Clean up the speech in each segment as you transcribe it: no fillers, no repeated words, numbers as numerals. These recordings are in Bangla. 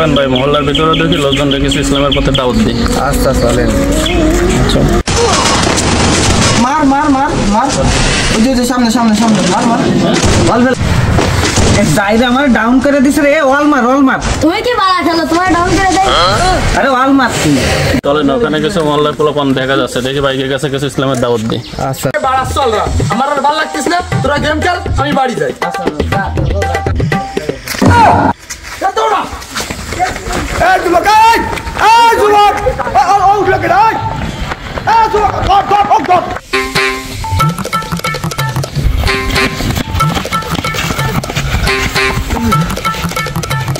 চলেন ভাই মহল্লার ভিতরে দেখি লোকজন কিছু ইসলামের পথে দাওয়াত দিই। আচ্ছা চলেন। মার মার মার মার, ওই যে সামনে সামনে সামনে মার মার বল ফেল। জায়গা আমার ডাউন করে দিছে রে। ওয়াল মার ওয়াল মার। তুমি কি বাড়া খেলো, তোমার ডাউন করে দেয়। আরে ওয়াল মার তুই। চলেন ওখানে কিছু মহল্লার পোলাপান দেখা যাচ্ছে, দেখি ভাইয়ের কাছে কিছু ইসলামের দাওয়াত দিই। আচ্ছা বাড়া চল রা, আমার আর ভালো লাগতিস না, তোরা গেম খেল, আমি বাড়ি যাই। দৌড়া এই যুবক, এই যুবক, ও উঠলে কে রে? এই যুবক ধর।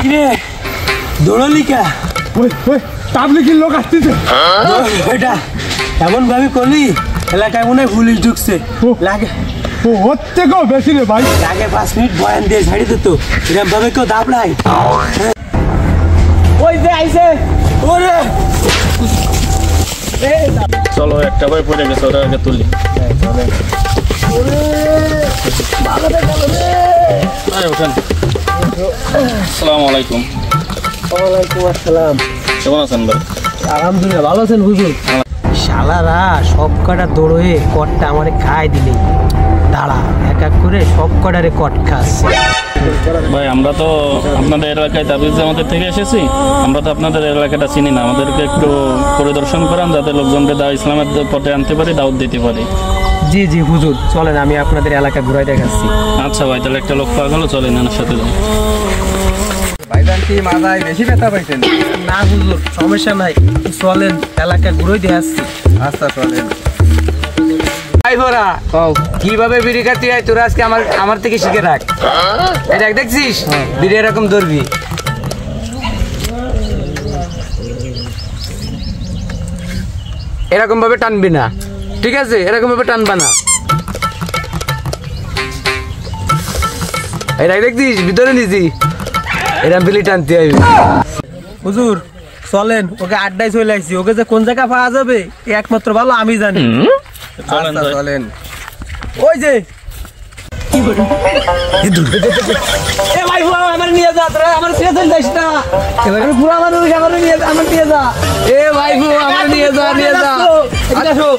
কিরে দৌড়লি কে? ওই ওই তাবলিগের লোক আসতেছে। এটা এমন ভাবে করলি এলাকায় মনে হয় পুলিশ ঢুকছে। লাগে ও ওর থেকেও বেশি রে ভাই। আগে 5 মিনিট বয়ান দিয়ে ছাড়ি দিত, এরকম ভাবে কেউ দাবড়ায়। ওই যে আইছে ওরে। চলো একটা ভাই পড়ে গেছে, ওরা আগে তুলি। ওঠেন। আসসালামু আলাইকুম। ওয়ালাইকুম আসসালাম। কেমন আছেন ভাই? আলহামদুলিল্লাহ ভালো আছেন হুজুর? শালারা সব কটা দৌড়ে কটটা আমারে খাই দিলে। দাঁড়া এক এক করে সব কটারে কট খাচ্ছে। ভাই আমরা তো আপনাদের এলাকায় তাবিজ জামাতের থেকে এসেছি, আমরা তো আপনাদের এলাকাটা চিনি না, আমাদেরকে একটু পরিদর্শন করান যাতে লোকজনকে ইসলামের পথে আনতে পারি, দাওয়াত দিতে পারি। জি জি হুজুর চলেন, আমি আপনাদের এলাকা ঘুরাই দেখাচ্ছি। আচ্ছা ভাই, তাহলে একটা লোক পাওয়া গেল, চলেন এনার সাথে যাই। ভাইজান কি মাথায় বেশি ব্যথা পাইছেন? না হুজুর সমস্যা নাই, চলেন এলাকা ঘুরাই দিয়ে আসছি। আচ্ছা চলেন। কিভাবে বিড়ি খাতে হয় তোরা আজকে আমার থেকে শিখে রাখ। এটা দেখছিস বিড়ি এরকম ধরবি, এরকম ভাবে টানবি না, ঠিক আছে? এরকম ভাবে টানবা না। এটা দেখছিস ভিতরে নিছি, এরকম বিড়ি টানতে হবে। হুজুর চলেন, ওকে আড্ডায় চলে আসছি, ওকে যে কোন জায়গা পাওয়া যাবে একমাত্র ভালো আমি জানি। চলেন যাই। চলেন। ওই যে এ ভাই বুয়া আমার নিয়ে যা, তোরা আমার ছেড়ে চলে যাস না। এবারে বুয়া মানুষ আমার নিয়ে যা। এ ভাই বুয়া আমার নিয়ে যা। এদিকে আসো।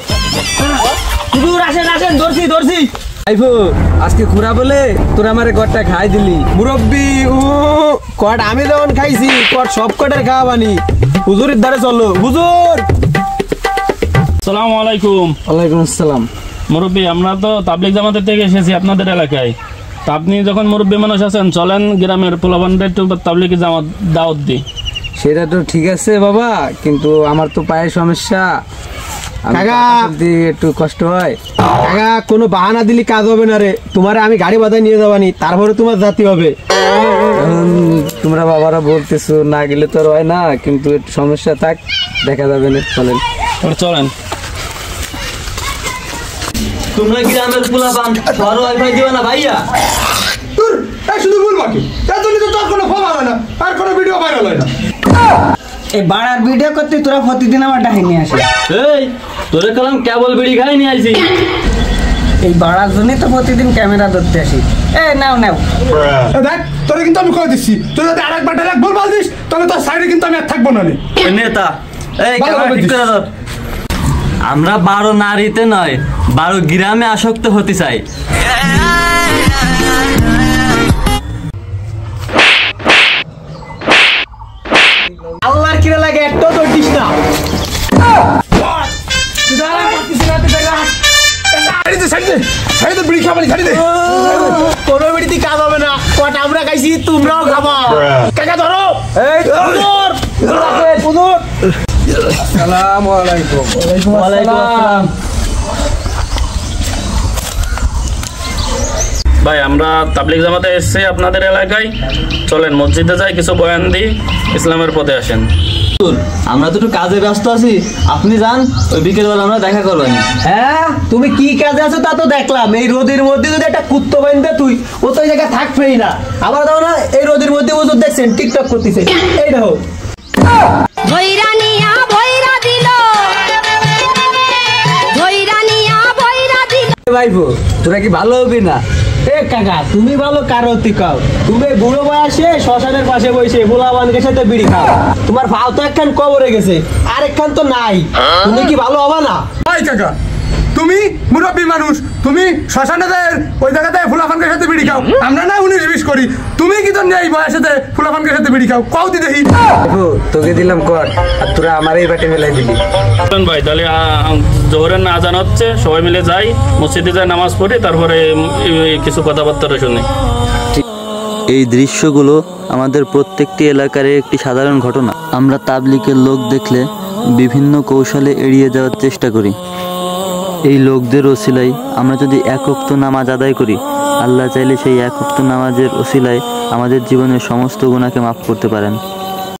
হুজুর আসেন আসেন, ধরছি। আইফো আজকে খুরা বলে তোরা আমারে গড়টা খাই দিলি। মুরব্বি কট আমি যখন খাইছি, কট সব কটার খাওয়া বানি। হুজুরের দ্বারে চলো। হুজুর আসসালামু আলাইকুম। ওয়ালাইকুম আসসালাম। মুরব্বী আমরা তো তাবলিগ জামাতের থেকে এসেছি আপনাদের এলাকায়, তা আপনি যখন মুরব্বী মানুষ আছেন চলেন গ্রামের পোলাপানদের একটু তাবলিগের জামাত দাওয়াত দিই। সেটা তো ঠিক আছে বাবা, কিন্তু আমার তো পায়ের সমস্যা, কাকা একটু কষ্ট হয়। কাকা কোনো বাহানা দিলি কাজ হবে না রে, তোমারে আমি গাড়ি বাধায় নিয়ে যাবানি, তারপরে তোমার জাতি হবে। তোমরা বাবারা বলতেছো না গেলে তো আর হয় না, কিন্তু একটু সমস্যা থাক, দেখা যাবে না। চলেন চলেন। তোমরা গ্রামের পোলাপান বড় ওয়াইফাই দিও না ভাইয়া। তোর শুধু ভুল বাকি, তার জন্য তো তোর কোনো ফোন হয় না, আর কোনো ভিডিও ভাইরাল হয় না। এই বাড়ার ভিডিও করতে তোরা প্রতিদিন আমার ডাকে নিয়ে আসে। এই তোরে কালাম কেবল বিড়ি খাই নিয়ে আইছি। এই বাড়ার জন্যই তো প্রতিদিন ক্যামেরা ধরতে আসি। নাও দেখ তোরে কিন্তু আমি কয়ে দিচ্ছি, তুই যদি আরেকবার ডাইরেক্ট ভুল বল দিস তাহলে তোর সাইডে কিন্তু আমি আর থাকবো না। নেতা এই ভালো ক্যামেরা ঠিক দিস। করে ধর। আমরা 12 নারীতে নয় 12 গ্রামে আসক্ত হতে চাই। আল্লাহর কিরা লাগে একটু ধরতিস না। বিড়ি খাবানি ছাড়ি দে। কোনো বিড়িতে কাজ হবে না, কট আমরা খাইছি তোমরাও খাবা। কাকা ধরো। আসসালামু আলাইকুম। ওয়ালাইকুম আসসালাম। ভাই আমরা তাবলিগ জামাতে এসেছি আপনাদের এলাকায়, চলেন মসজিদে যাই, কিছু বয়ান দিই, ইসলামের পথে আসেন। আমরা তো একটু কাজে ব্যস্ত আছি, আপনি যান, ওই বিকেলবেলা আমরা দেখা করবেন। হ্যাঁ তুমি কি কাজে আছো তা তো দেখলাম। এই রোদের মধ্যে যদি একটা কুত্তো বাইন্দে তুই, ও তো ওই জায়গায় থাকবেই না। আবার দাও না, এই রোদের মধ্যে ও দেখছেন টিকটক করতেছে, এই দেখো। ভাইবো তোরা কি ভালো হবি না? কাকা তুমি ভালো কারতি খাও, তুমি এই বুড়ো বয়সে শ্মশানের পাশে বসে বুলাবানকের সাথে বিড়ি খাও। তোমার ভাও তো একখান কবরে গেছে, আর একখান তো নাই, তুমি কি ভালো হবে না? ভাই কাকা, তুমি মুরব্বী মানুষ, তুমি শ্মশানেদের ওই জায়গাতে ফুলাফানকের সাথে বিড়ি খাও, আমরা না 19-20 করি, তুমি কি তো এই বয়সেতে ফুলাফানকের সাথে বিড়ি খাও? কও দি দেখি। দেখো তোকে দিলাম কর, আর তোরা আমার এই বাটে মেলাই দিলি। চলেন ভাই, তাহলে জোহরের না আজান হচ্ছে, সবাই মিলে যাই মসজিদে যাই, নামাজ পড়ি, তারপরে কিছু কথাবার্তা শুনি। এই দৃশ্যগুলো আমাদের প্রত্যেকটি এলাকার একটি সাধারণ ঘটনা। আমরা তাবলিগের লোক দেখলে বিভিন্ন কৌশলে এড়িয়ে যাওয়ার চেষ্টা করি। এই লোকদের ওসিলায় আমরা যদি এক ওয়াক্ত নামাজ আদায় করি, আল্লাহ চাইলে সেই এক ওয়াক্ত নামাজের ওসিলায় আমাদের জীবনের সমস্ত গুনাহকে মাফ করতে পারেন।